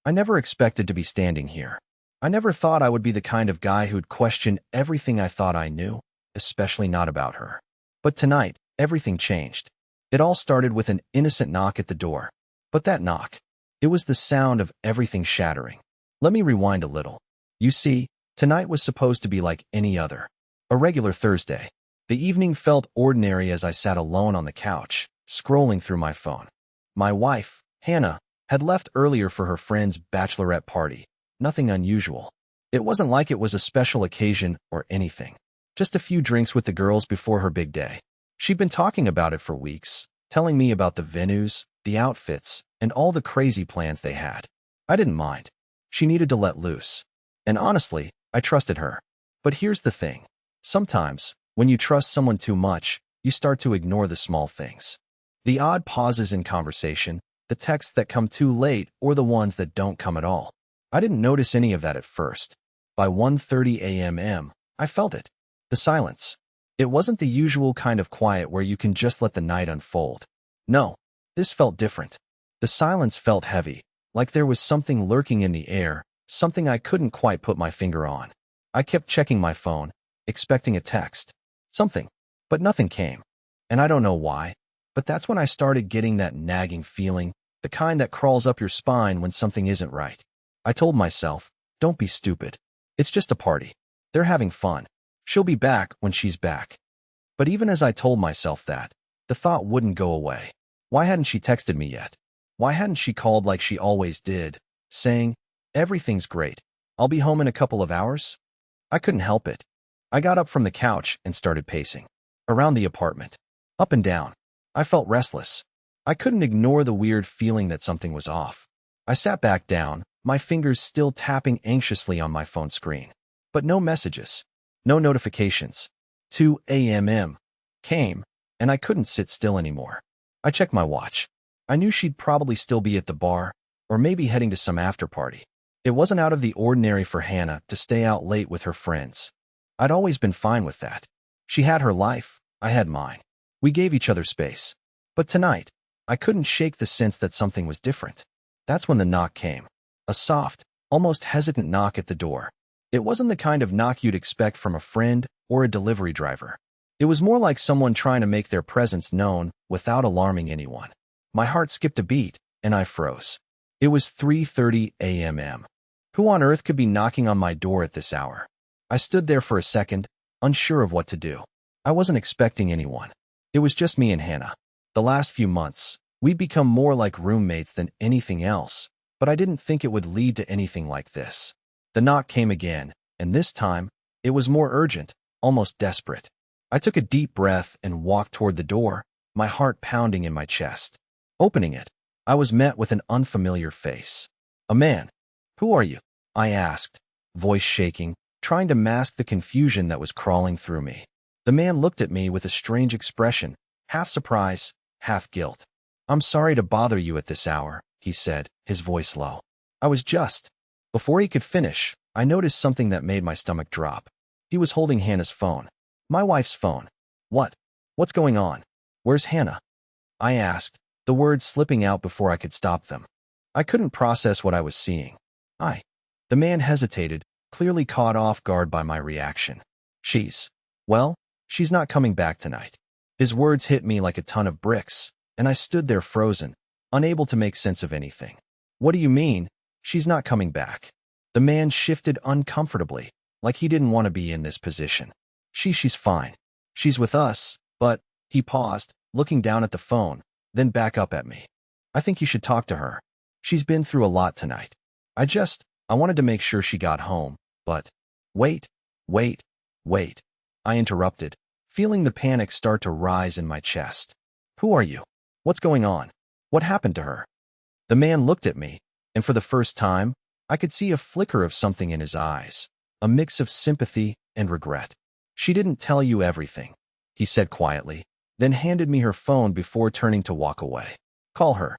I never expected to be standing here. I never thought I would be the kind of guy who'd question everything I thought I knew, especially not about her. But tonight, everything changed. It all started with an innocent knock at the door. But that knock, it was the sound of everything shattering. Let me rewind a little. You see, tonight was supposed to be like any other. A regular Thursday. The evening felt ordinary as I sat alone on the couch, scrolling through my phone. My wife, Hannah, had left earlier for her friend's bachelorette party. Nothing unusual. It wasn't like it was a special occasion or anything. Just a few drinks with the girls before her big day. She'd been talking about it for weeks, telling me about the venues, the outfits, and all the crazy plans they had. I didn't mind. She needed to let loose. And honestly, I trusted her. But here's the thing. Sometimes, when you trust someone too much, you start to ignore the small things. The odd pauses in conversation, the texts that come too late, or the ones that don't come at all. I didn't notice any of that at first. By 1:30 a.m., I felt it. The silence. It wasn't the usual kind of quiet where you can just let the night unfold. No, this felt different. The silence felt heavy, like there was something lurking in the air, something I couldn't quite put my finger on. I kept checking my phone, expecting a text. Something. But nothing came. And I don't know why, but that's when I started getting that nagging feeling, the kind that crawls up your spine when something isn't right. I told myself, don't be stupid. It's just a party. They're having fun. She'll be back when she's back. But even as I told myself that, the thought wouldn't go away. Why hadn't she texted me yet? Why hadn't she called like she always did, saying, everything's great. I'll be home in a couple of hours? I couldn't help it. I got up from the couch and started pacing. Around the apartment. Up and down. I felt restless. I couldn't ignore the weird feeling that something was off. I sat back down, my fingers still tapping anxiously on my phone screen. But no messages. No notifications. 2 a.m. came, and I couldn't sit still anymore. I checked my watch. I knew she'd probably still be at the bar, or maybe heading to some after-party. It wasn't out of the ordinary for Hannah to stay out late with her friends. I'd always been fine with that. She had her life, I had mine. We gave each other space. But tonight, I couldn't shake the sense that something was different. That's when the knock came. A soft, almost hesitant knock at the door. It wasn't the kind of knock you'd expect from a friend or a delivery driver. It was more like someone trying to make their presence known without alarming anyone. My heart skipped a beat, and I froze. It was 3:30 a.m. Who on earth could be knocking on my door at this hour? I stood there for a second, unsure of what to do. I wasn't expecting anyone. It was just me and Hannah. The last few months, we'd become more like roommates than anything else, but I didn't think it would lead to anything like this. The knock came again, and this time, it was more urgent, almost desperate. I took a deep breath and walked toward the door, my heart pounding in my chest. Opening it, I was met with an unfamiliar face. A man. Who are you? I asked, voice shaking, trying to mask the confusion that was crawling through me. The man looked at me with a strange expression, half surprise, half guilt. I'm sorry to bother you at this hour, he said, his voice low. I was just. Before he could finish, I noticed something that made my stomach drop. He was holding Hannah's phone. My wife's phone. What? What's going on? Where's Hannah? I asked, the words slipping out before I could stop them. I couldn't process what I was seeing. The man hesitated, clearly caught off guard by my reaction. Well, she's not coming back tonight. His words hit me like a ton of bricks, and I stood there frozen, unable to make sense of anything. What do you mean, she's not coming back? The man shifted uncomfortably, like he didn't want to be in this position. She's fine. She's with us, but, he paused, looking down at the phone, then back up at me. I think you should talk to her. She's been through a lot tonight. I wanted to make sure she got home, but... Wait. I interrupted, feeling the panic start to rise in my chest. Who are you? What's going on? What happened to her? The man looked at me, and for the first time, I could see a flicker of something in his eyes, a mix of sympathy and regret. She didn't tell you everything, he said quietly, then handed me her phone before turning to walk away. Call her.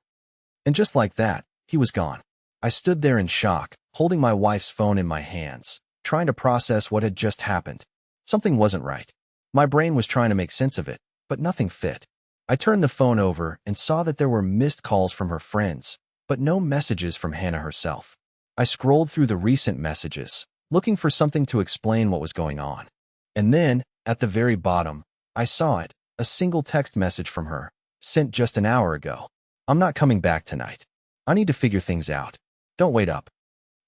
And just like that, he was gone. I stood there in shock, holding my wife's phone in my hands, trying to process what had just happened. Something wasn't right. My brain was trying to make sense of it, but nothing fit. I turned the phone over and saw that there were missed calls from her friends, but no messages from Hannah herself. I scrolled through the recent messages, looking for something to explain what was going on. And then, at the very bottom, I saw it, a single text message from her, sent just an hour ago. I'm not coming back tonight. I need to figure things out. Don't wait up.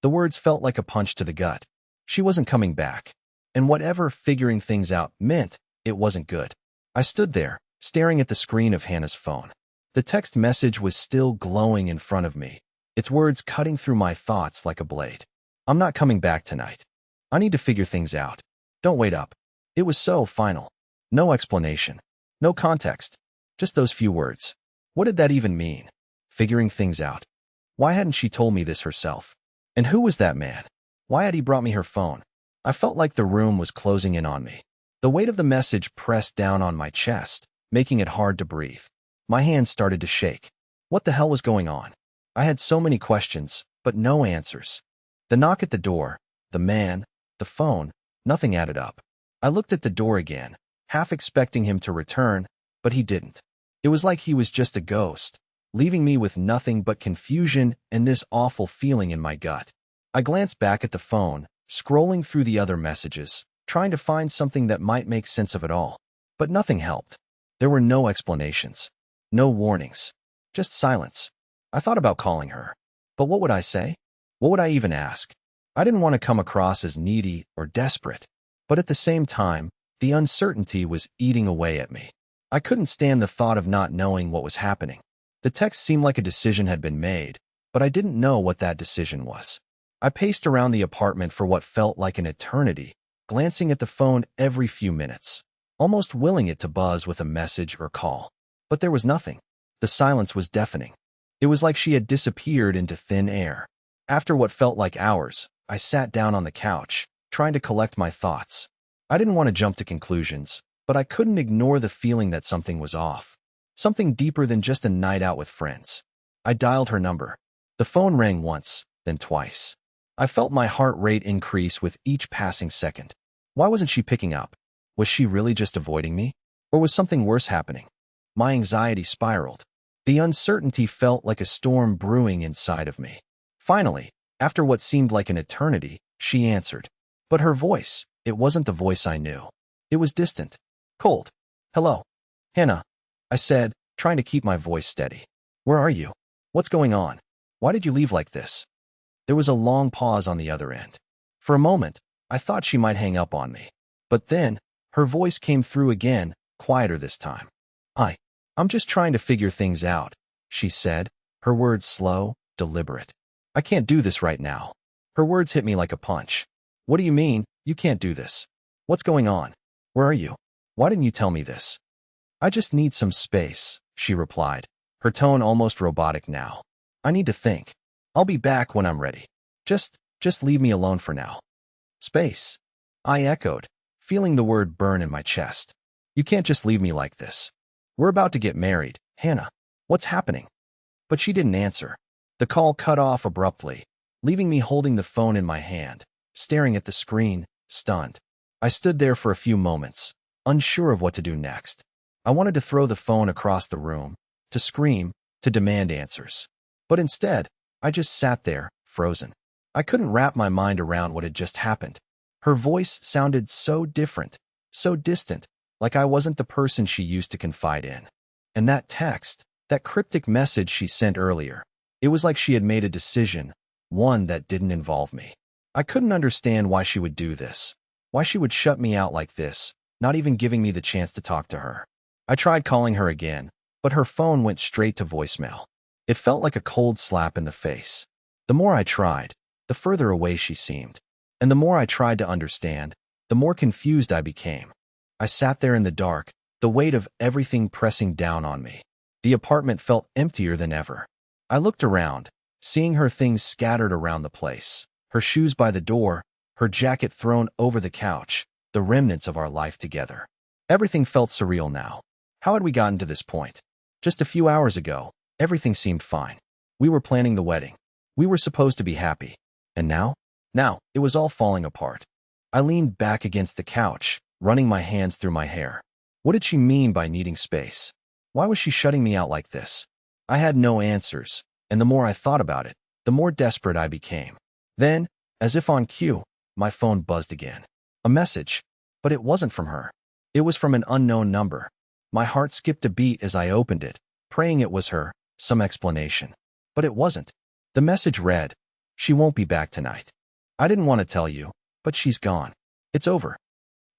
The words felt like a punch to the gut. She wasn't coming back. And whatever figuring things out meant, it wasn't good. I stood there, staring at the screen of Hannah's phone. The text message was still glowing in front of me, its words cutting through my thoughts like a blade. I'm not coming back tonight. I need to figure things out. Don't wait up. It was so final. No explanation. No context. Just those few words. What did that even mean? Figuring things out. Why hadn't she told me this herself? And who was that man? Why had he brought me her phone? I felt like the room was closing in on me. The weight of the message pressed down on my chest, making it hard to breathe. My hands started to shake. What the hell was going on? I had so many questions, but no answers. The knock at the door, the man, the phone, nothing added up. I looked at the door again, half expecting him to return, but he didn't. It was like he was just a ghost, leaving me with nothing but confusion and this awful feeling in my gut. I glanced back at the phone, scrolling through the other messages, trying to find something that might make sense of it all. But nothing helped. There were no explanations, no warnings, just silence. I thought about calling her. But what would I say? What would I even ask? I didn't want to come across as needy or desperate. But at the same time, the uncertainty was eating away at me. I couldn't stand the thought of not knowing what was happening. The text seemed like a decision had been made, but I didn't know what that decision was. I paced around the apartment for what felt like an eternity, glancing at the phone every few minutes, almost willing it to buzz with a message or call. But there was nothing. The silence was deafening. It was like she had disappeared into thin air. After what felt like hours, I sat down on the couch, trying to collect my thoughts. I didn't want to jump to conclusions, but I couldn't ignore the feeling that something was off. Something deeper than just a night out with friends. I dialed her number. The phone rang once, then twice. I felt my heart rate increase with each passing second. Why wasn't she picking up? Was she really just avoiding me? Or was something worse happening? My anxiety spiraled. The uncertainty felt like a storm brewing inside of me. Finally, after what seemed like an eternity, she answered. But her voice, it wasn't the voice I knew. It was distant, cold. Hello, Hannah, I said, trying to keep my voice steady. Where are you? What's going on? Why did you leave like this? There was a long pause on the other end. For a moment, I thought she might hang up on me. But then, her voice came through again, quieter this time. I'm just trying to figure things out, she said, her words slow, deliberate. I can't do this right now. Her words hit me like a punch. What do you mean, you can't do this? What's going on? Where are you? Why didn't you tell me this? I just need some space, she replied, her tone almost robotic now. I need to think. I'll be back when I'm ready. Just leave me alone for now. Space. I echoed, feeling the word burn in my chest. You can't just leave me like this. We're about to get married, Hannah. What's happening? But she didn't answer. The call cut off abruptly, leaving me holding the phone in my hand, staring at the screen, stunned. I stood there for a few moments, unsure of what to do next. I wanted to throw the phone across the room, to scream, to demand answers. But instead, I just sat there, frozen. I couldn't wrap my mind around what had just happened. Her voice sounded so different, so distant, like I wasn't the person she used to confide in. And that text, that cryptic message she sent earlier, it was like she had made a decision, one that didn't involve me. I couldn't understand why she would do this, why she would shut me out like this, not even giving me the chance to talk to her. I tried calling her again, but her phone went straight to voicemail. It felt like a cold slap in the face. The more I tried, the further away she seemed. And the more I tried to understand, the more confused I became. I sat there in the dark, the weight of everything pressing down on me. The apartment felt emptier than ever. I looked around, seeing her things scattered around the place, her shoes by the door, her jacket thrown over the couch, the remnants of our life together. Everything felt surreal now. How had we gotten to this point? Just a few hours ago, everything seemed fine. We were planning the wedding. We were supposed to be happy. And now? Now, it was all falling apart. I leaned back against the couch, running my hands through my hair. What did she mean by needing space? Why was she shutting me out like this? I had no answers, and the more I thought about it, the more desperate I became. Then, as if on cue, my phone buzzed again. A message, but it wasn't from her. It was from an unknown number. My heart skipped a beat as I opened it, praying it was her, some explanation. But it wasn't. The message read, "She won't be back tonight. I didn't want to tell you, but she's gone. It's over."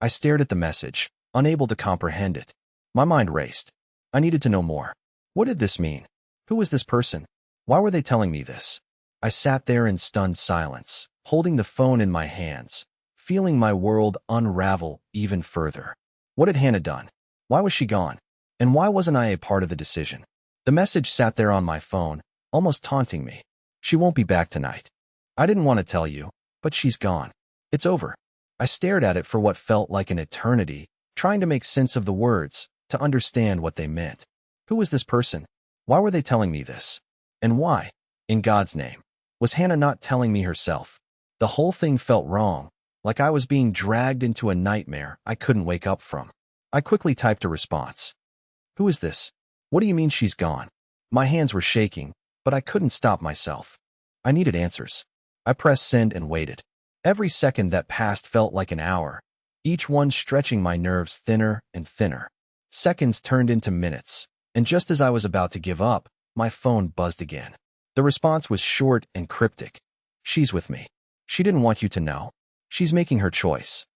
I stared at the message, unable to comprehend it. My mind raced. I needed to know more. What did this mean? Who was this person? Why were they telling me this? I sat there in stunned silence, holding the phone in my hands, feeling my world unravel even further. What had Hannah done? Why was she gone? And why wasn't I a part of the decision? The message sat there on my phone, almost taunting me. "She won't be back tonight. I didn't want to tell you, but she's gone. It's over." I stared at it for what felt like an eternity, trying to make sense of the words, to understand what they meant. Who was this person? Why were they telling me this? And why, in God's name, was Hannah not telling me herself? The whole thing felt wrong, like I was being dragged into a nightmare I couldn't wake up from. I quickly typed a response. "Who is this? What do you mean she's gone?" My hands were shaking, but I couldn't stop myself. I needed answers. I pressed send and waited. Every second that passed felt like an hour, each one stretching my nerves thinner and thinner. Seconds turned into minutes, and just as I was about to give up, my phone buzzed again. The response was short and cryptic. "She's with me. She didn't want you to know. She's making her choice."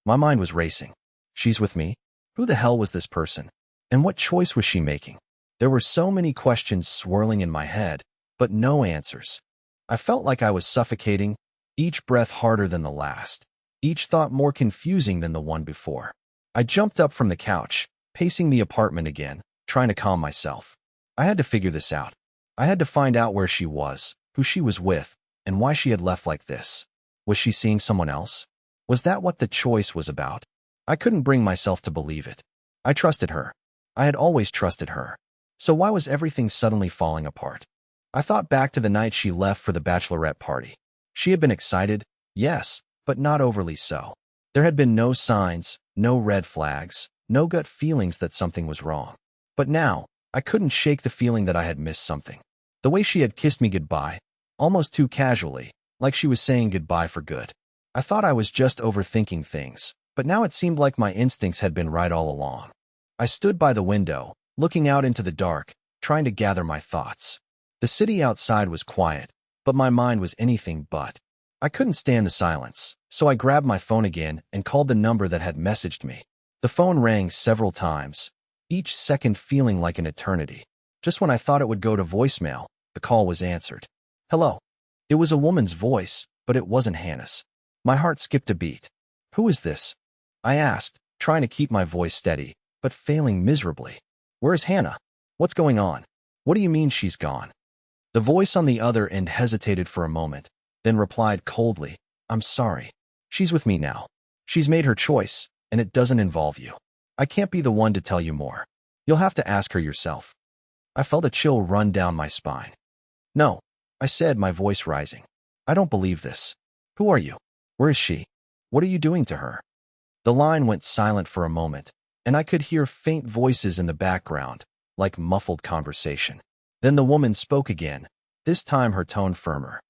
My mind was racing. She's with me? Who the hell was this person? And what choice was she making? There were so many questions swirling in my head, but no answers. I felt like I was suffocating, each breath harder than the last, each thought more confusing than the one before. I jumped up from the couch, pacing the apartment again, trying to calm myself. I had to figure this out. I had to find out where she was, who she was with, and why she had left like this. Was she seeing someone else? Was that what the choice was about? I couldn't bring myself to believe it. I trusted her. I had always trusted her. So why was everything suddenly falling apart? I thought back to the night she left for the Bachelorette party. She had been excited, yes, but not overly so. There had been no signs, no red flags, no gut feelings that something was wrong. But now, I couldn't shake the feeling that I had missed something. The way she had kissed me goodbye, almost too casually, like she was saying goodbye for good. I thought I was just overthinking things, but now it seemed like my instincts had been right all along. I stood by the window, looking out into the dark, trying to gather my thoughts. The city outside was quiet, but my mind was anything but. I couldn't stand the silence, so I grabbed my phone again and called the number that had messaged me. The phone rang several times, each second feeling like an eternity. Just when I thought it would go to voicemail, the call was answered. "Hello." It was a woman's voice, but it wasn't Hannah's. My heart skipped a beat. "Who is this?" I asked, trying to keep my voice steady, but failing miserably. "Where's Hannah? What's going on? What do you mean she's gone?" The voice on the other end hesitated for a moment, then replied coldly, "I'm sorry. She's with me now. She's made her choice, and it doesn't involve you. I can't be the one to tell you more. You'll have to ask her yourself." I felt a chill run down my spine. "No," I said, my voice rising. "I don't believe this. Who are you? Where is she? What are you doing to her?" The line went silent for a moment, and I could hear faint voices in the background, like muffled conversation. Then the woman spoke again, this time her tone firmer.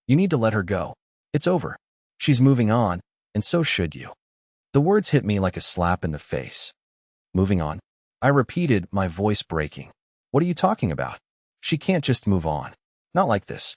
"You need to let her go. It's over. She's moving on, and so should you." The words hit me like a slap in the face. "Moving on?" I repeated, my voice breaking. "What are you talking about? She can't just move on. Not like this."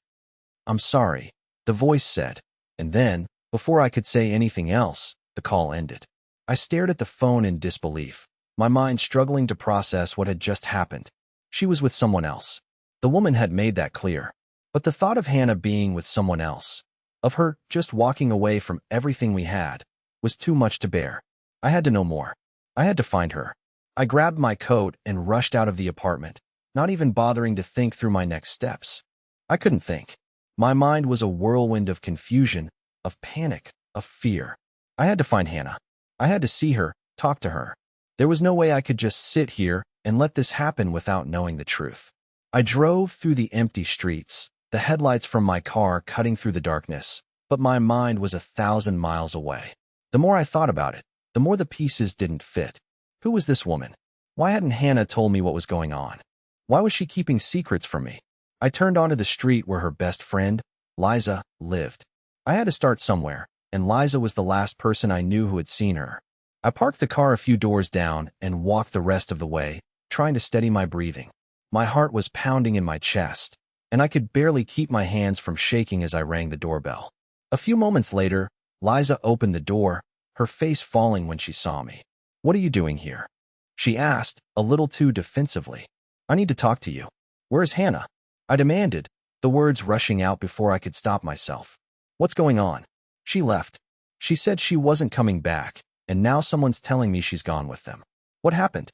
"I'm sorry," the voice said, and then, before I could say anything else, the call ended. I stared at the phone in disbelief, my mind struggling to process what had just happened. She was with someone else. The woman had made that clear. But the thought of Hannah being with someone else, of her just walking away from everything we had, was too much to bear. I had to know more. I had to find her. I grabbed my coat and rushed out of the apartment, not even bothering to think through my next steps. I couldn't think. My mind was a whirlwind of confusion, of panic, of fear. I had to find Hannah. I had to see her, talk to her. There was no way I could just sit here and let this happen without knowing the truth. I drove through the empty streets, the headlights from my car cutting through the darkness, but my mind was 1,000 miles away. The more I thought about it, the more the pieces didn't fit. Who was this woman? Why hadn't Hannah told me what was going on? Why was she keeping secrets from me? I turned onto the street where her best friend, Liza, lived. I had to start somewhere, and Liza was the last person I knew who had seen her. I parked the car a few doors down and walked the rest of the way, trying to steady my breathing. My heart was pounding in my chest, and I could barely keep my hands from shaking as I rang the doorbell. A few moments later, Liza opened the door, her face falling when she saw me. "What are you doing here?" she asked, a little too defensively. "I need to talk to you." "Where's Hannah?" I demanded, the words rushing out before I could stop myself. "What's going on?" "She left. She said she wasn't coming back, and now someone's telling me she's gone with them." "What happened?"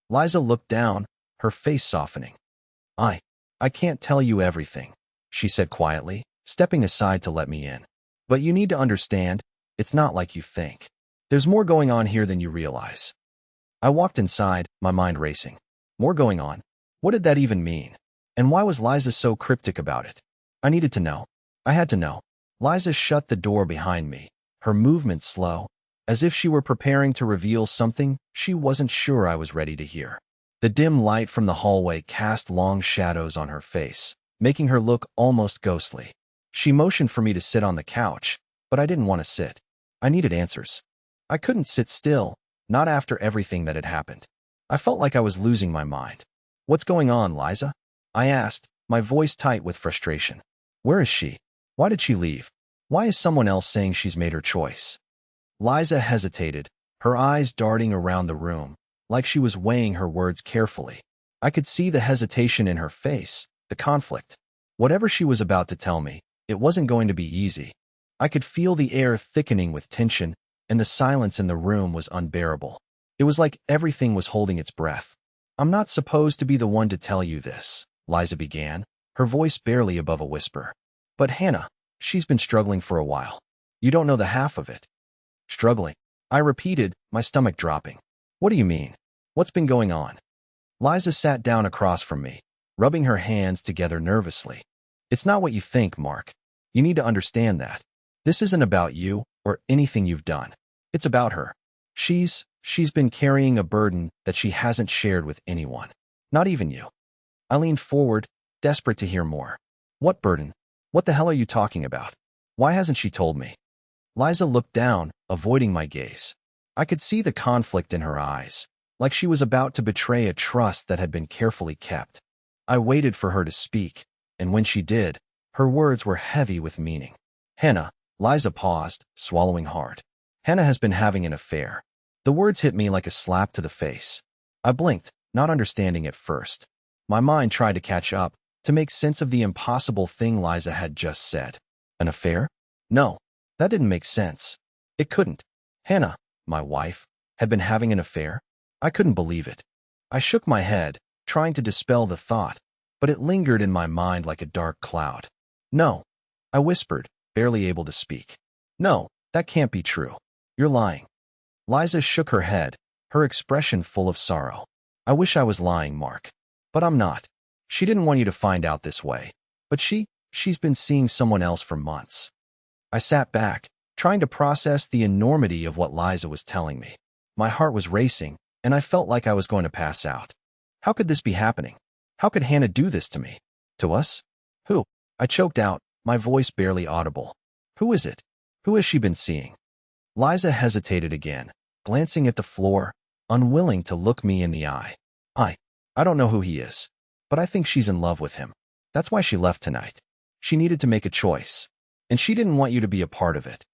Liza looked down, her face softening. I can't tell you everything," she said quietly, stepping aside to let me in. "But you need to understand, it's not like you think. There's more going on here than you realize." I walked inside, my mind racing. More going on? What did that even mean? And why was Liza so cryptic about it? I needed to know. I had to know. Liza shut the door behind me, her movement slow, as if she were preparing to reveal something she wasn't sure I was ready to hear. The dim light from the hallway cast long shadows on her face, making her look almost ghostly. She motioned for me to sit on the couch, but I didn't want to sit. I needed answers. I couldn't sit still, not after everything that had happened. I felt like I was losing my mind. "What's going on, Liza?" I asked, my voice tight with frustration. "Where is she? Why did she leave? Why is someone else saying she's made her choice?" Liza hesitated, her eyes darting around the room, like she was weighing her words carefully. I could see the hesitation in her face, the conflict. Whatever she was about to tell me, it wasn't going to be easy. I could feel the air thickening with tension, and the silence in the room was unbearable. It was like everything was holding its breath. "I'm not supposed to be the one to tell you this," Liza began, her voice barely above a whisper. "But Hannah, she's been struggling for a while. You don't know the half of it." "Struggling?" I repeated, my stomach dropping. "What do you mean? What's been going on?" Liza sat down across from me, rubbing her hands together nervously. "It's not what you think, Mark. You need to understand that. This isn't about you or anything you've done. It's about her. She's been carrying a burden that she hasn't shared with anyone. Not even you." I leaned forward, desperate to hear more. "What burden? What the hell are you talking about? Why hasn't she told me?" Liza looked down, avoiding my gaze. I could see the conflict in her eyes, like she was about to betray a trust that had been carefully kept. I waited for her to speak, and when she did, her words were heavy with meaning. "Hannah," Liza paused, swallowing hard. "Hannah has been having an affair." The words hit me like a slap to the face. I blinked, not understanding at first. My mind tried to catch up, to make sense of the impossible thing Liza had just said. An affair? No, that didn't make sense. It couldn't. Hannah, my wife, had been having an affair? I couldn't believe it. I shook my head, trying to dispel the thought, but it lingered in my mind like a dark cloud. "No," I whispered, barely able to speak. "No, that can't be true. You're lying." Liza shook her head, her expression full of sorrow. "I wish I was lying, Mark. But I'm not. She didn't want you to find out this way. But she's been seeing someone else for months." I sat back, trying to process the enormity of what Liza was telling me. My heart was racing, and I felt like I was going to pass out. How could this be happening? How could Hannah do this to me? To us? Who? I choked out, my voice barely audible. "Who is it? Who has she been seeing?" Liza hesitated again, glancing at the floor, unwilling to look me in the eye. I don't know who he is, but I think she's in love with him. That's why she left tonight. She needed to make a choice, and she didn't want you to be a part of it."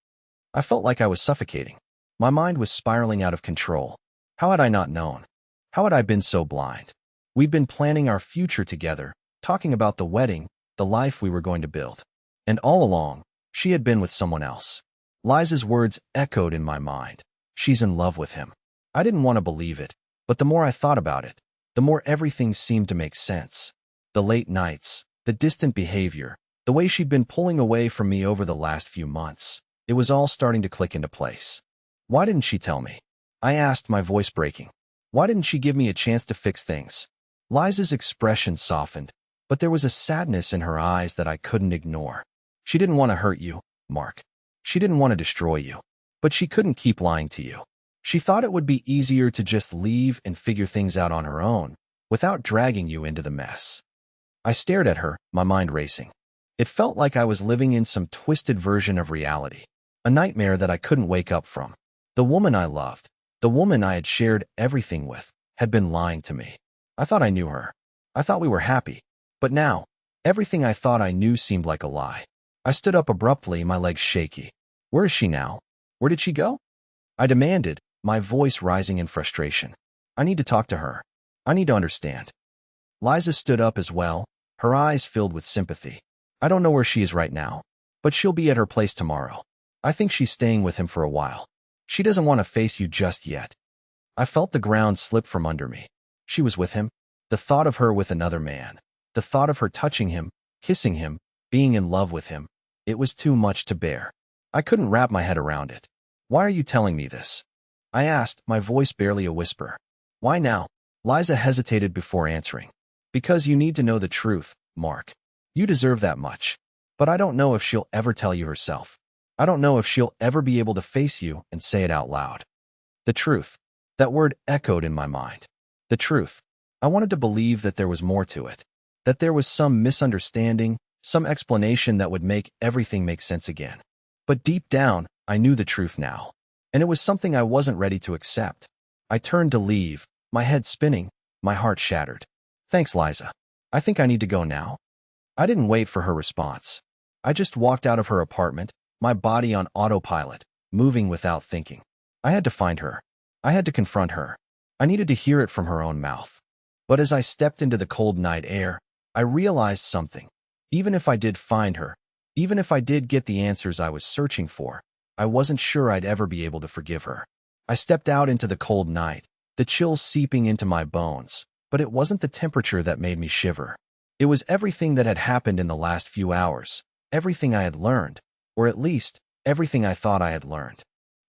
I felt like I was suffocating. My mind was spiraling out of control. How had I not known? How had I been so blind? We'd been planning our future together, talking about the wedding, the life we were going to build. And all along, she had been with someone else. Liza's words echoed in my mind. She's in love with him. I didn't want to believe it, but the more I thought about it, the more everything seemed to make sense. The late nights, the distant behavior, the way she'd been pulling away from me over the last few months, it was all starting to click into place. "Why didn't she tell me?" I asked, my voice breaking. "Why didn't she give me a chance to fix things?" Liza's expression softened, but there was a sadness in her eyes that I couldn't ignore. "She didn't want to hurt you, Mark. She didn't want to destroy you. But she couldn't keep lying to you. She thought it would be easier to just leave and figure things out on her own, without dragging you into the mess." I stared at her, my mind racing. It felt like I was living in some twisted version of reality, a nightmare that I couldn't wake up from. The woman I loved, the woman I had shared everything with, had been lying to me. I thought I knew her. I thought we were happy. But now, everything I thought I knew seemed like a lie. I stood up abruptly, my legs shaky. Where is she now? Where did she go? I demanded, my voice rising in frustration. I need to talk to her. I need to understand. Liza stood up as well, her eyes filled with sympathy. I don't know where she is right now, but she'll be at her place tomorrow. I think she's staying with him for a while. She doesn't want to face you just yet. I felt the ground slip from under me. She was with him. The thought of her with another man, the thought of her touching him, kissing him, being in love with him, it was too much to bear. I couldn't wrap my head around it. Why are you telling me this? I asked, my voice barely a whisper. Why now? Liza hesitated before answering. Because you need to know the truth, Mark. You deserve that much. But I don't know if she'll ever tell you herself. I don't know if she'll ever be able to face you and say it out loud. The truth. That word echoed in my mind. The truth. I wanted to believe that there was more to it. That there was some misunderstanding, some explanation that would make everything make sense again. But deep down, I knew the truth now. And it was something I wasn't ready to accept. I turned to leave, my head spinning, my heart shattered. Thanks, Liza. I think I need to go now. I didn't wait for her response. I just walked out of her apartment, my body on autopilot, moving without thinking. I had to find her. I had to confront her. I needed to hear it from her own mouth. But as I stepped into the cold night air, I realized something. Even if I did find her, even if I did get the answers I was searching for, I wasn't sure I'd ever be able to forgive her. I stepped out into the cold night, the chills seeping into my bones, but it wasn't the temperature that made me shiver. It was everything that had happened in the last few hours, everything I had learned, or at least, everything I thought I had learned.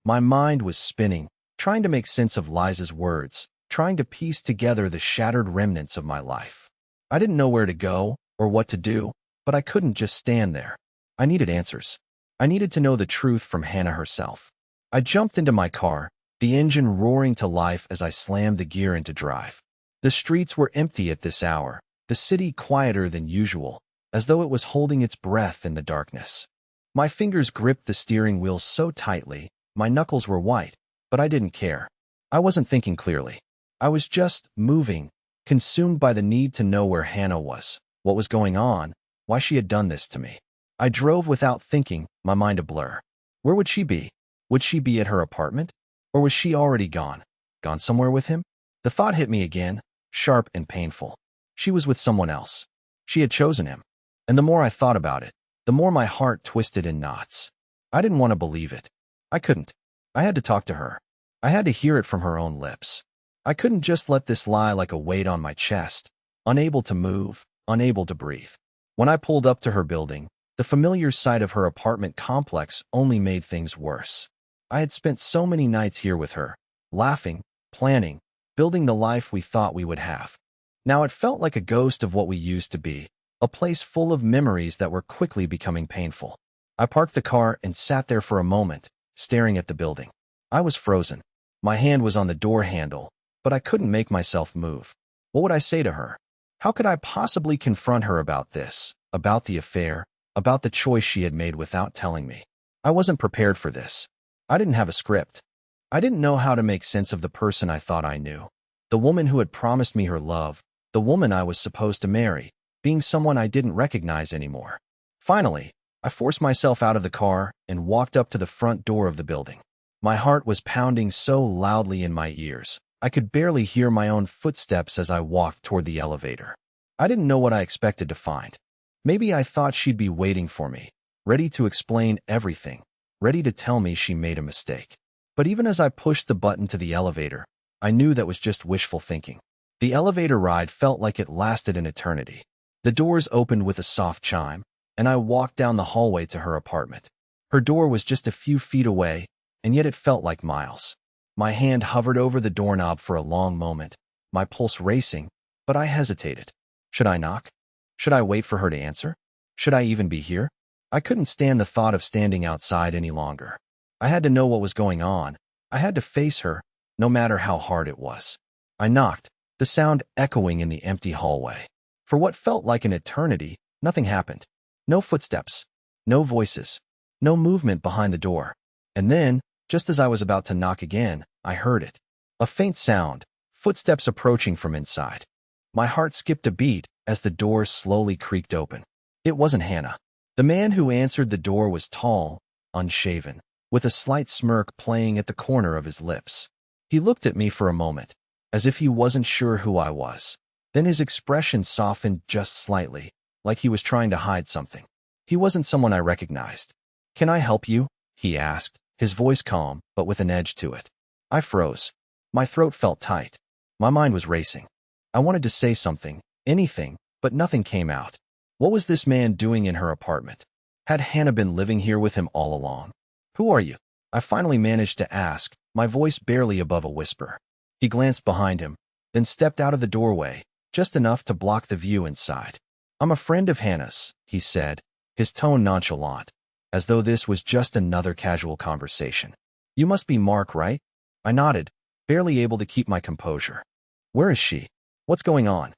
My mind was spinning, trying to make sense of Liza's words, trying to piece together the shattered remnants of my life. I didn't know where to go or what to do, but I couldn't just stand there. I needed answers. I needed to know the truth from Hannah herself. I jumped into my car, the engine roaring to life as I slammed the gear into drive. The streets were empty at this hour, the city quieter than usual, as though it was holding its breath in the darkness. My fingers gripped the steering wheel so tightly, my knuckles were white, but I didn't care. I wasn't thinking clearly. I was just moving, consumed by the need to know where Hannah was, what was going on, why she had done this to me. I drove without thinking, my mind a blur. Where would she be? Would she be at her apartment? Or was she already gone? Gone somewhere with him? The thought hit me again, sharp and painful. She was with someone else. She had chosen him. And the more I thought about it, the more my heart twisted in knots. I didn't want to believe it. I couldn't. I had to talk to her. I had to hear it from her own lips. I couldn't just let this lie like a weight on my chest, unable to move, unable to breathe. When I pulled up to her building, the familiar sight of her apartment complex only made things worse. I had spent so many nights here with her, laughing, planning, building the life we thought we would have. Now it felt like a ghost of what we used to be, a place full of memories that were quickly becoming painful. I parked the car and sat there for a moment, staring at the building. I was frozen. My hand was on the door handle, but I couldn't make myself move. What would I say to her? How could I possibly confront her about this, about the affair, about the choice she had made without telling me? I wasn't prepared for this. I didn't have a script. I didn't know how to make sense of the person I thought I knew. The woman who had promised me her love, the woman I was supposed to marry, being someone I didn't recognize anymore. Finally, I forced myself out of the car and walked up to the front door of the building. My heart was pounding so loudly in my ears, I could barely hear my own footsteps as I walked toward the elevator. I didn't know what I expected to find. Maybe I thought she'd be waiting for me, ready to explain everything, ready to tell me she made a mistake. But even as I pushed the button to the elevator, I knew that was just wishful thinking. The elevator ride felt like it lasted an eternity. The doors opened with a soft chime, and I walked down the hallway to her apartment. Her door was just a few feet away, and yet it felt like miles. My hand hovered over the doorknob for a long moment, my pulse racing, but I hesitated. Should I knock? Should I wait for her to answer? Should I even be here? I couldn't stand the thought of standing outside any longer. I had to know what was going on. I had to face her, no matter how hard it was. I knocked, the sound echoing in the empty hallway. For what felt like an eternity, nothing happened. No footsteps, no voices, no movement behind the door. And then, just as I was about to knock again, I heard it. A faint sound, footsteps approaching from inside. My heart skipped a beat as the door slowly creaked open. It wasn't Hannah. The man who answered the door was tall, unshaven, with a slight smirk playing at the corner of his lips. He looked at me for a moment, as if he wasn't sure who I was. Then his expression softened just slightly, like he was trying to hide something. He wasn't someone I recognized. "Can I help you?" he asked, his voice calm, but with an edge to it. I froze. My throat felt tight. My mind was racing. I wanted to say something, anything, but nothing came out. What was this man doing in her apartment? Had Hannah been living here with him all along? "Who are you?" I finally managed to ask, my voice barely above a whisper. He glanced behind him, then stepped out of the doorway, just enough to block the view inside. "I'm a friend of Hannah's," he said, his tone nonchalant, as though this was just another casual conversation. "You must be Mark, right?" I nodded, barely able to keep my composure. "Where is she? What's going on?"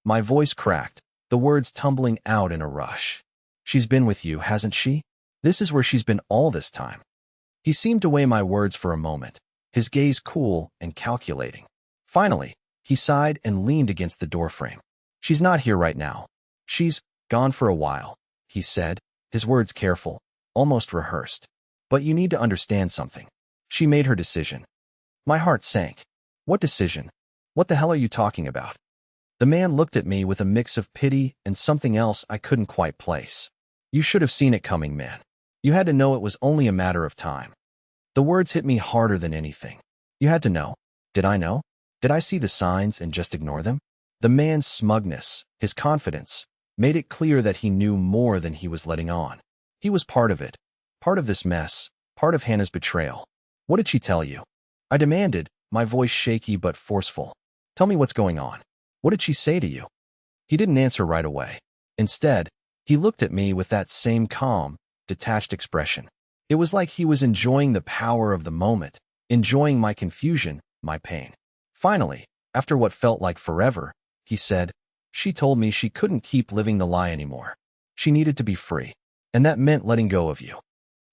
My voice cracked, the words tumbling out in a rush. "She's been with you, hasn't she? This is where she's been all this time." He seemed to weigh my words for a moment, his gaze cool and calculating. Finally, he sighed and leaned against the doorframe. "She's not here right now. She's gone for a while," he said, his words careful, almost rehearsed. "But you need to understand something. She made her decision." My heart sank. "What decision? What the hell are you talking about?" The man looked at me with a mix of pity and something else I couldn't quite place. "You should have seen it coming, man. You had to know it was only a matter of time." The words hit me harder than anything. You had to know. Did I know? Did I see the signs and just ignore them? The man's smugness, his confidence, made it clear that he knew more than he was letting on. He was part of it, part of this mess, part of Hannah's betrayal. "What did she tell you?" I demanded, my voice shaky but forceful. "Tell me what's going on. What did she say to you?" He didn't answer right away. Instead, he looked at me with that same calm, detached expression. It was like he was enjoying the power of the moment, enjoying my confusion, my pain. Finally, after what felt like forever, he said, "She told me she couldn't keep living the lie anymore. She needed to be free. And that meant letting go of you."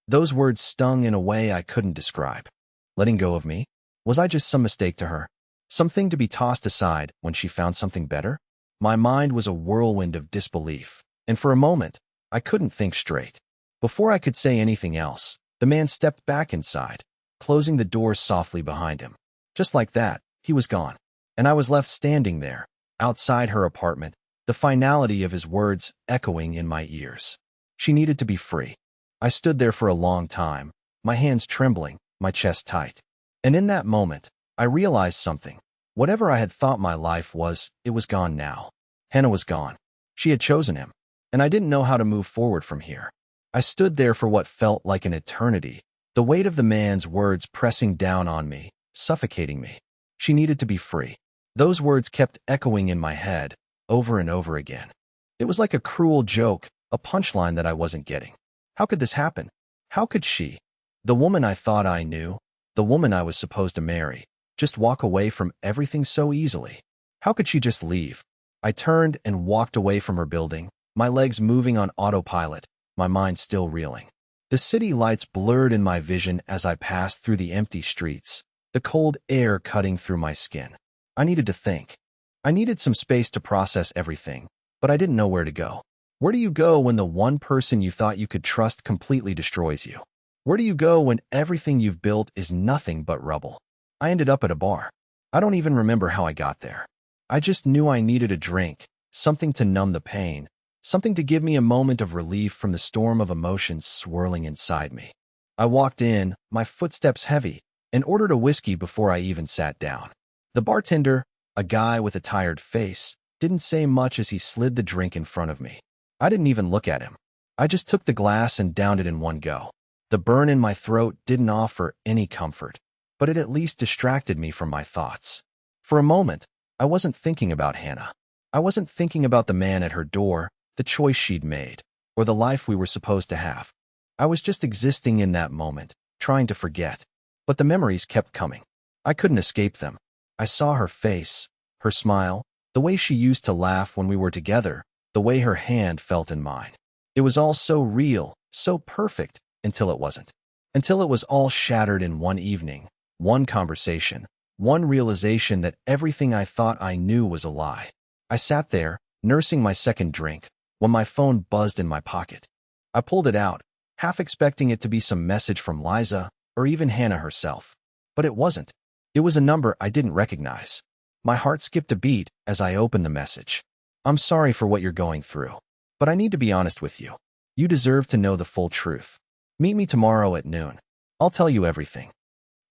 Those words stung in a way I couldn't describe. Letting go of me? Was I just some mistake to her? Something to be tossed aside when she found something better? My mind was a whirlwind of disbelief, and for a moment, I couldn't think straight. Before I could say anything else, the man stepped back inside, closing the door softly behind him. Just like that, he was gone, and I was left standing there, outside her apartment, the finality of his words echoing in my ears. She needed to be free. I stood there for a long time, my hands trembling, my chest tight. And in that moment, I realized something. Whatever I had thought my life was, it was gone now. Hannah was gone. She had chosen him, and I didn't know how to move forward from here. I stood there for what felt like an eternity, the weight of the man's words pressing down on me, suffocating me. She needed to be free. Those words kept echoing in my head, over and over again. It was like a cruel joke, a punchline that I wasn't getting. How could this happen? How could she, the woman I thought I knew, the woman I was supposed to marry, just walk away from everything so easily? How could she just leave? I turned and walked away from her building, my legs moving on autopilot, my mind still reeling. The city lights blurred in my vision as I passed through the empty streets, the cold air cutting through my skin. I needed to think. I needed some space to process everything, but I didn't know where to go. Where do you go when the one person you thought you could trust completely destroys you? Where do you go when everything you've built is nothing but rubble? I ended up at a bar. I don't even remember how I got there. I just knew I needed a drink, something to numb the pain, something to give me a moment of relief from the storm of emotions swirling inside me. I walked in, my footsteps heavy, and ordered a whiskey before I even sat down. The bartender, a guy with a tired face, didn't say much as he slid the drink in front of me. I didn't even look at him. I just took the glass and downed it in one go. The burn in my throat didn't offer any comfort, but it at least distracted me from my thoughts. For a moment, I wasn't thinking about Hannah. I wasn't thinking about the man at her door, the choice she'd made, or the life we were supposed to have. I was just existing in that moment, trying to forget. But the memories kept coming. I couldn't escape them. I saw her face, her smile, The way she used to laugh when we were together, the way her hand felt in mine. It was all so real, so perfect, until it wasn't. Until it was all shattered in one evening, one conversation, one realization that everything I thought I knew was a lie. I sat there, nursing my second drink, when my phone buzzed in my pocket. I pulled it out, half expecting it to be some message from Liza, or even Hannah herself. But it wasn't. It was a number I didn't recognize. My heart skipped a beat as I opened the message. I'm sorry for what you're going through, but I need to be honest with you. You deserve to know the full truth. Meet me tomorrow at noon. I'll tell you everything.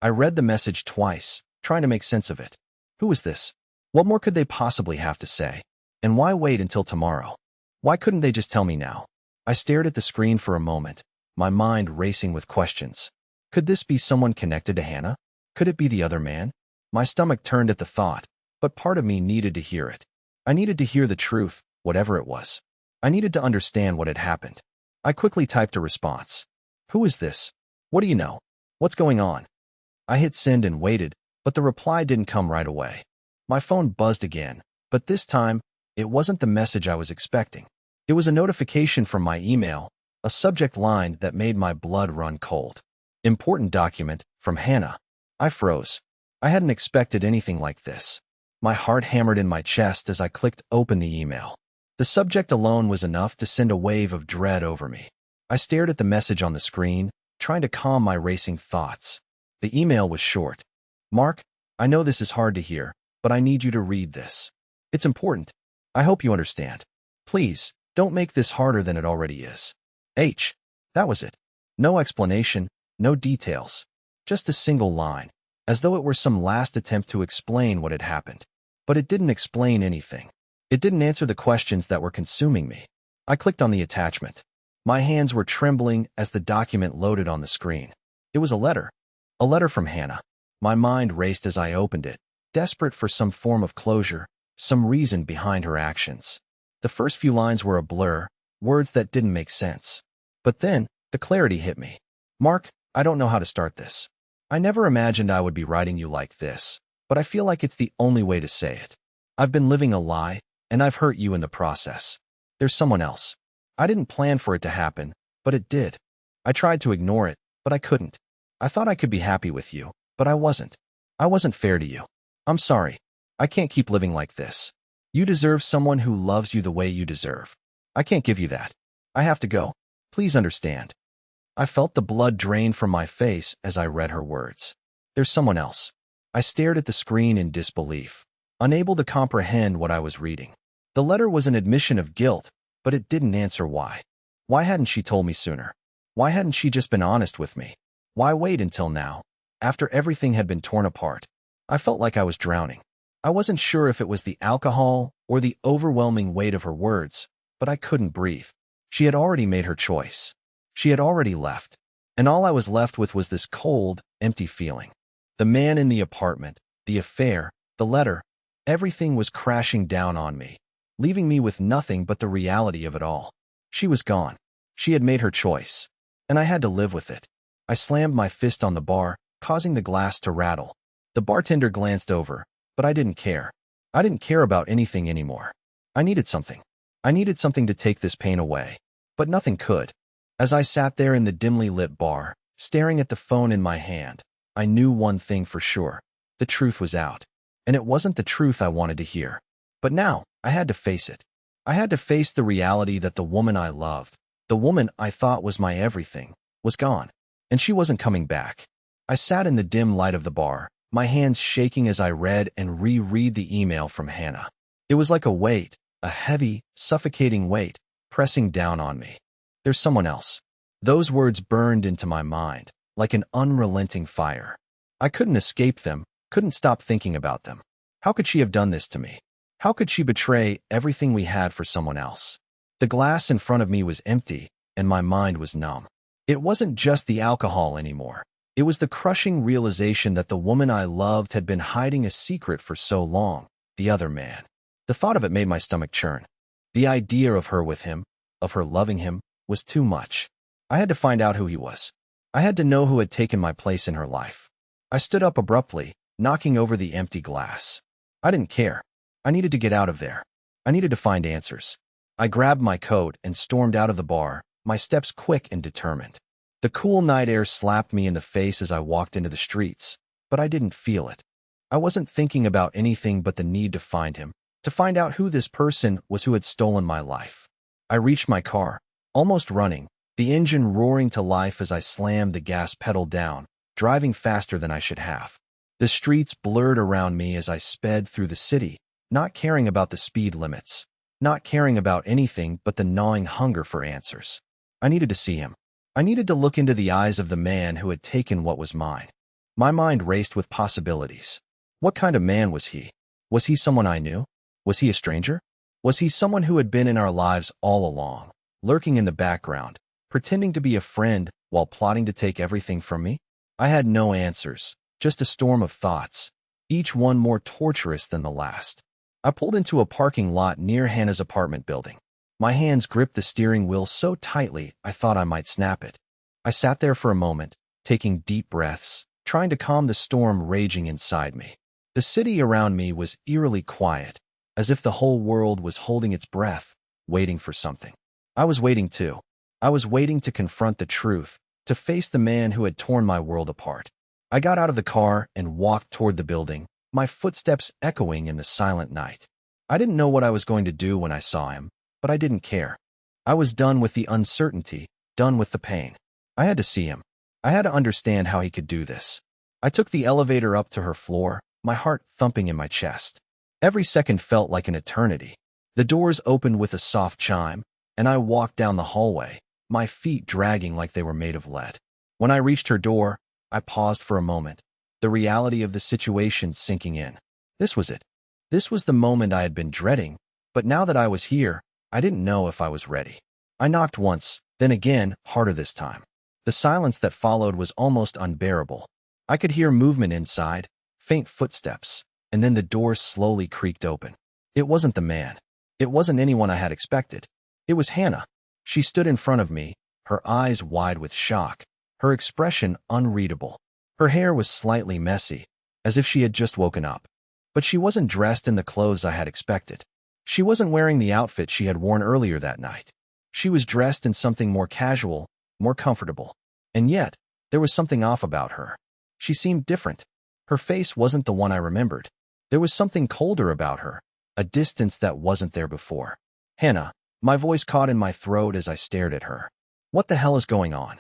I read the message twice, trying to make sense of it. Who was this? What more could they possibly have to say? And why wait until tomorrow? Why couldn't they just tell me now? I stared at the screen for a moment, my mind racing with questions. Could this be someone connected to Hannah? Could it be the other man? My stomach turned at the thought, but part of me needed to hear it. I needed to hear the truth, whatever it was. I needed to understand what had happened. I quickly typed a response. Who is this? What do you know? What's going on? I hit send and waited, but the reply didn't come right away. My phone buzzed again, but this time, it wasn't the message I was expecting. It was a notification from my email, a subject line that made my blood run cold. Important document, from Hannah. I froze. I hadn't expected anything like this. My heart hammered in my chest as I clicked open the email. The subject alone was enough to send a wave of dread over me. I stared at the message on the screen, trying to calm my racing thoughts. The email was short. Mark, I know this is hard to hear, but I need you to read this. It's important. I hope you understand. Please, don't make this harder than it already is. That was it. No explanation, no details. Just a single line, as though it were some last attempt to explain what had happened. But it didn't explain anything. It didn't answer the questions that were consuming me. I clicked on the attachment. My hands were trembling as the document loaded on the screen. It was a letter. A letter from Hannah. My mind raced as I opened it, desperate for some form of closure, some reason behind her actions. The first few lines were a blur, words that didn't make sense. But then, the clarity hit me. Mark, I don't know how to start this. I never imagined I would be writing you like this, but I feel like it's the only way to say it. I've been living a lie, and I've hurt you in the process. There's someone else. I didn't plan for it to happen, but it did. I tried to ignore it, but I couldn't. I thought I could be happy with you, but I wasn't. I wasn't fair to you. I'm sorry. I can't keep living like this. You deserve someone who loves you the way you deserve. I can't give you that. I have to go. Please understand. I felt the blood drain from my face as I read her words. There's someone else. I stared at the screen in disbelief, unable to comprehend what I was reading. The letter was an admission of guilt, but it didn't answer why. Why hadn't she told me sooner? Why hadn't she just been honest with me? Why wait until now, after everything had been torn apart? I felt like I was drowning. I wasn't sure if it was the alcohol or the overwhelming weight of her words, but I couldn't breathe. She had already made her choice. She had already left, and all I was left with was this cold, empty feeling. The man in the apartment, the affair, the letter, everything was crashing down on me, leaving me with nothing but the reality of it all. She was gone. She had made her choice, and I had to live with it. I slammed my fist on the bar, causing the glass to rattle. The bartender glanced over, but I didn't care. I didn't care about anything anymore. I needed something. I needed something to take this pain away, but nothing could. As I sat there in the dimly lit bar, staring at the phone in my hand, I knew one thing for sure. The truth was out, and it wasn't the truth I wanted to hear. But now, I had to face it. I had to face the reality that the woman I loved, the woman I thought was my everything, was gone, and she wasn't coming back. I sat in the dim light of the bar, my hands shaking as I read and reread the email from Hannah. It was like a weight, a heavy, suffocating weight, pressing down on me. There's someone else. Those words burned into my mind, like an unrelenting fire. I couldn't escape them, couldn't stop thinking about them. How could she have done this to me? How could she betray everything we had for someone else? The glass in front of me was empty, and my mind was numb. It wasn't just the alcohol anymore. It was the crushing realization that the woman I loved had been hiding a secret for so long, the other man. The thought of it made my stomach churn. The idea of her with him, of her loving him, was too much. I had to find out who he was. I had to know who had taken my place in her life. I stood up abruptly, knocking over the empty glass. I didn't care. I needed to get out of there. I needed to find answers. I grabbed my coat and stormed out of the bar, my steps quick and determined. The cool night air slapped me in the face as I walked into the streets, but I didn't feel it. I wasn't thinking about anything but the need to find him, to find out who this person was who had stolen my life. I reached my car, almost running, the engine roaring to life as I slammed the gas pedal down, driving faster than I should have. The streets blurred around me as I sped through the city, not caring about the speed limits, not caring about anything but the gnawing hunger for answers. I needed to see him. I needed to look into the eyes of the man who had taken what was mine. My mind raced with possibilities. What kind of man was he? Was he someone I knew? Was he a stranger? Was he someone who had been in our lives all along, lurking in the background, pretending to be a friend while plotting to take everything from me? I had no answers, just a storm of thoughts, each one more torturous than the last. I pulled into a parking lot near Hannah's apartment building. My hands gripped the steering wheel so tightly I thought I might snap it. I sat there for a moment, taking deep breaths, trying to calm the storm raging inside me. The city around me was eerily quiet, as if the whole world was holding its breath, waiting for something. I was waiting too. I was waiting to confront the truth, to face the man who had torn my world apart. I got out of the car and walked toward the building, my footsteps echoing in the silent night. I didn't know what I was going to do when I saw him, but I didn't care. I was done with the uncertainty, done with the pain. I had to see him. I had to understand how he could do this. I took the elevator up to her floor, my heart thumping in my chest. Every second felt like an eternity. The doors opened with a soft chime, and I walked down the hallway, my feet dragging like they were made of lead. When I reached her door, I paused for a moment, the reality of the situation sinking in. This was it. This was the moment I had been dreading, but now that I was here, I didn't know if I was ready. I knocked once, then again, harder this time. The silence that followed was almost unbearable. I could hear movement inside, faint footsteps, and then the door slowly creaked open. It wasn't the man. It wasn't anyone I had expected. It was Hannah. She stood in front of me, her eyes wide with shock, her expression unreadable. Her hair was slightly messy, as if she had just woken up. But she wasn't dressed in the clothes I had expected. She wasn't wearing the outfit she had worn earlier that night. She was dressed in something more casual, more comfortable. And yet, there was something off about her. She seemed different. Her face wasn't the one I remembered. There was something colder about her, a distance that wasn't there before. Hannah, my voice caught in my throat as I stared at her. What the hell is going on?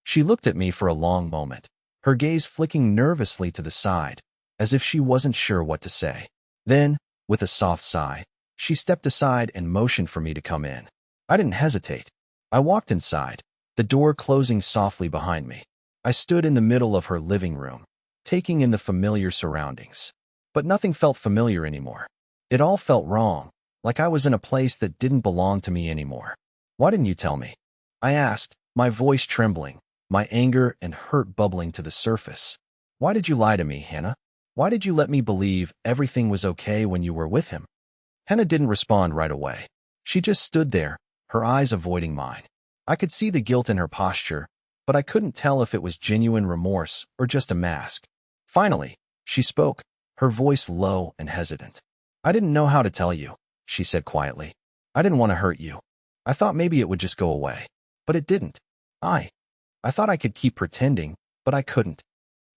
She looked at me for a long moment, her gaze flicking nervously to the side, as if she wasn't sure what to say. Then, with a soft sigh, she stepped aside and motioned for me to come in. I didn't hesitate. I walked inside, the door closing softly behind me. I stood in the middle of her living room, taking in the familiar surroundings. But nothing felt familiar anymore. It all felt wrong, like I was in a place that didn't belong to me anymore. Why didn't you tell me? I asked, my voice trembling, my anger and hurt bubbling to the surface. Why did you lie to me, Hannah? Why did you let me believe everything was okay when you were with him? Hannah didn't respond right away. She just stood there, her eyes avoiding mine. I could see the guilt in her posture, but I couldn't tell if it was genuine remorse or just a mask. Finally, she spoke, her voice low and hesitant. I didn't know how to tell you, she said quietly. I didn't want to hurt you. I thought maybe it would just go away. But it didn't. I thought I could keep pretending, but I couldn't.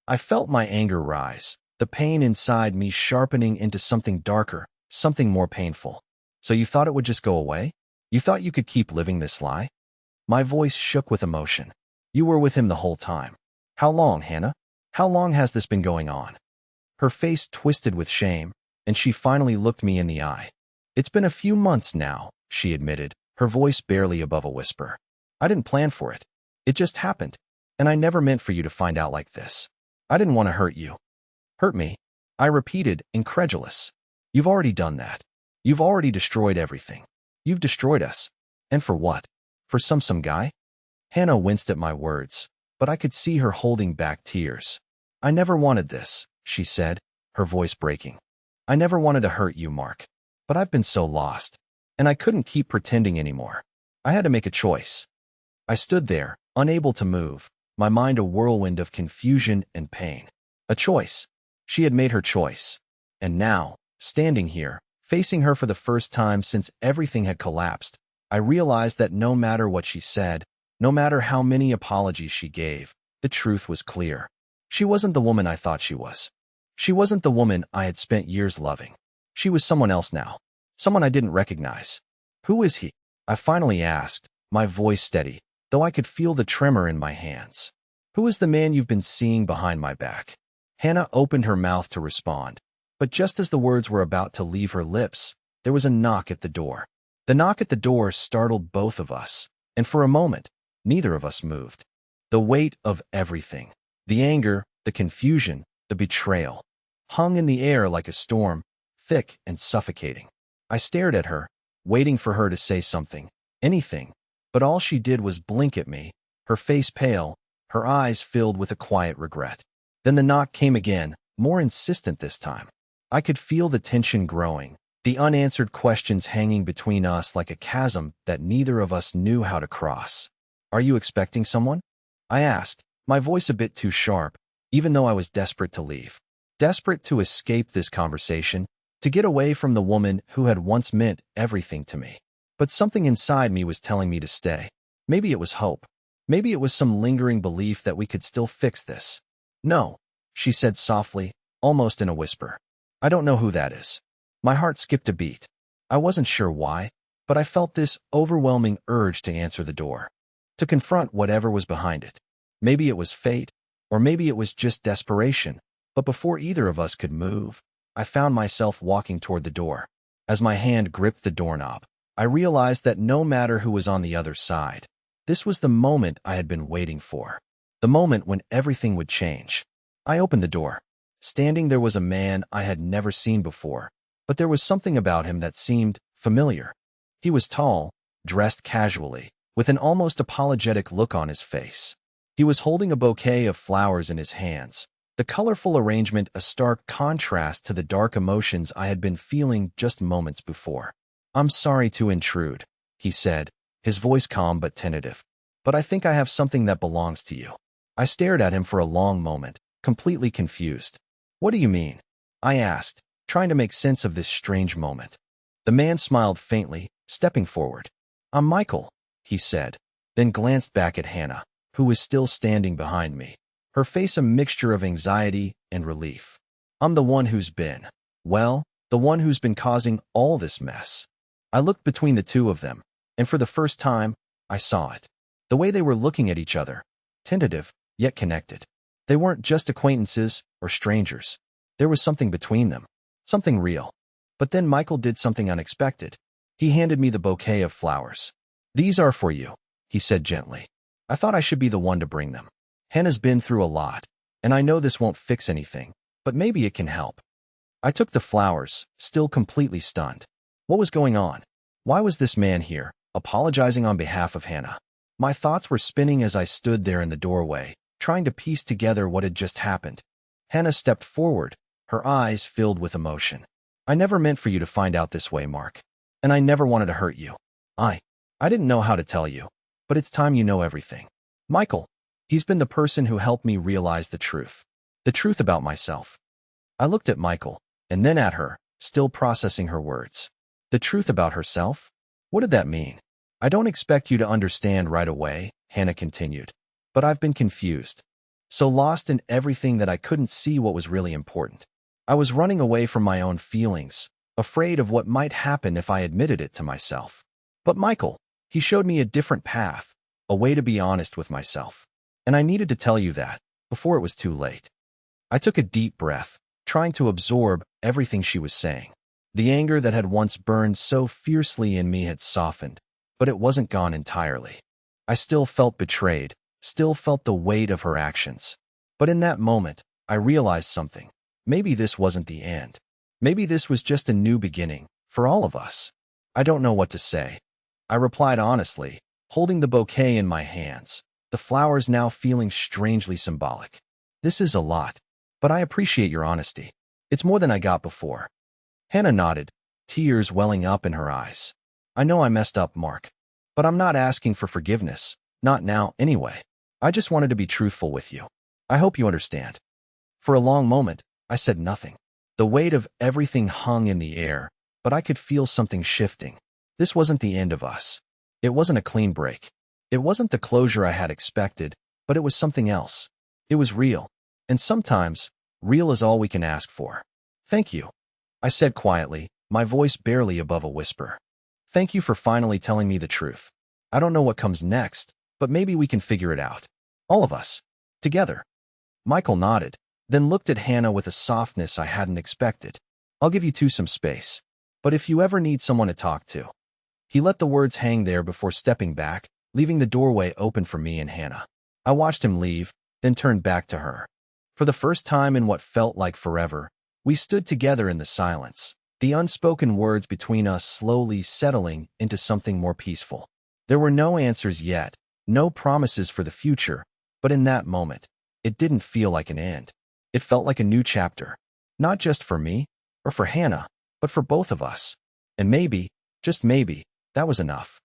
I felt my anger rise, the pain inside me sharpening into something darker, something more painful. So you thought it would just go away? You thought you could keep living this lie? My voice shook with emotion. You were with him the whole time. How long, Hannah? How long has this been going on? Her face twisted with shame, and she finally looked me in the eye. It's been a few months now, she admitted, her voice barely above a whisper. I didn't plan for it. It just happened, and I never meant for you to find out like this. I didn't want to hurt you. Hurt me? I repeated, incredulous. You've already done that. You've already destroyed everything. You've destroyed us. And for what? For some guy? Hannah winced at my words, but I could see her holding back tears. I never wanted this, she said, her voice breaking. I never wanted to hurt you, Mark. But I've been so lost, and I couldn't keep pretending anymore. I had to make a choice. I stood there, unable to move, my mind a whirlwind of confusion and pain. A choice. She had made her choice. And now, standing here, Facing her for the first time since everything had collapsed, I realized that no matter what she said, no matter how many apologies she gave, the truth was clear. She wasn't the woman I thought she was. She wasn't the woman I had spent years loving. She was someone else now. Someone I didn't recognize. Who is he? I finally asked, my voice steady, though I could feel the tremor in my hands. Who is the man you've been seeing behind my back? Hannah opened her mouth to respond, but just as the words were about to leave her lips, there was a knock at the door. The knock at the door startled both of us, and for a moment, neither of us moved. The weight of everything, the anger, the confusion, the betrayal, hung in the air like a storm, thick and suffocating. I stared at her, waiting for her to say something, anything, but all she did was blink at me, her face pale, her eyes filled with a quiet regret. Then the knock came again, more insistent this time. I could feel the tension growing, the unanswered questions hanging between us like a chasm that neither of us knew how to cross. "Are you expecting someone?" I asked, my voice a bit too sharp, even though I was desperate to leave. Desperate to escape this conversation, to get away from the woman who had once meant everything to me. But something inside me was telling me to stay. Maybe it was hope. Maybe it was some lingering belief that we could still fix this. "No," she said softly, almost in a whisper. "I don't know who that is." My heart skipped a beat. I wasn't sure why, but I felt this overwhelming urge to answer the door, to confront whatever was behind it. Maybe it was fate, or maybe it was just desperation, but before either of us could move, I found myself walking toward the door. As my hand gripped the doorknob, I realized that no matter who was on the other side, this was the moment I had been waiting for. The moment when everything would change. I opened the door. Standing there was a man I had never seen before, but there was something about him that seemed familiar. He was tall, dressed casually, with an almost apologetic look on his face. He was holding a bouquet of flowers in his hands, the colorful arrangement a stark contrast to the dark emotions I had been feeling just moments before. "I'm sorry to intrude," he said, his voice calm but tentative, "but I think I have something that belongs to you." I stared at him for a long moment, completely confused. "What do you mean?" I asked, trying to make sense of this strange moment. The man smiled faintly, stepping forward. "I'm Michael," he said, then glanced back at Hannah, who was still standing behind me, her face a mixture of anxiety and relief. "I'm the one who's been, well, the one who's been causing all this mess." I looked between the two of them, and for the first time, I saw it. The way they were looking at each other, tentative, yet connected. They weren't just acquaintances or strangers. There was something between them, something real. But then Michael did something unexpected. He handed me the bouquet of flowers. "These are for you," he said gently. I thought I should be the one to bring them. Hannah's been through a lot, and I know this won't fix anything, but maybe it can help. I took the flowers, still completely stunned. What was going on? Why was this man here, apologizing on behalf of Hannah? My thoughts were spinning as I stood there in the doorway, trying to piece together what had just happened. Hannah stepped forward, her eyes filled with emotion. "I never meant for you to find out this way, Mark. And I never wanted to hurt you. I didn't know how to tell you, but it's time you know everything. Michael, he's been the person who helped me realize the truth about myself." I looked at Michael, and then at her, still processing her words. The truth about herself? What did that mean? "I don't expect you to understand right away," Hannah continued, "but I've been confused. So lost in everything that I couldn't see what was really important. I was running away from my own feelings, afraid of what might happen if I admitted it to myself. But Michael, he showed me a different path, a way to be honest with myself. And I needed to tell you that, before it was too late." I took a deep breath, trying to absorb everything she was saying. The anger that had once burned so fiercely in me had softened, but it wasn't gone entirely. I still felt betrayed, still felt the weight of her actions. But in that moment, I realized something. Maybe this wasn't the end. Maybe this was just a new beginning, for all of us. "I don't know what to say," I replied honestly, holding the bouquet in my hands, the flowers now feeling strangely symbolic. "This is a lot, but I appreciate your honesty. It's more than I got before." Hannah nodded, tears welling up in her eyes. "I know I messed up, Mark, but I'm not asking for forgiveness, not now anyway. I just wanted to be truthful with you. I hope you understand." For a long moment, I said nothing. The weight of everything hung in the air, but I could feel something shifting. This wasn't the end of us. It wasn't a clean break. It wasn't the closure I had expected, but it was something else. It was real. And sometimes, real is all we can ask for. Thank you, I said quietly, my voice barely above a whisper. Thank you for finally telling me the truth. I don't know what comes next, but maybe we can figure it out. All of us. Together. Michael nodded, then looked at Hannah with a softness I hadn't expected. I'll give you two some space. But if you ever need someone to talk to. He let the words hang there before stepping back, leaving the doorway open for me and Hannah. I watched him leave, then turned back to her. For the first time in what felt like forever, we stood together in the silence, the unspoken words between us slowly settling into something more peaceful. There were no answers yet, no promises for the future, but in that moment, it didn't feel like an end. It felt like a new chapter, not just for me or for Hannah, but for both of us. And maybe, just maybe, that was enough.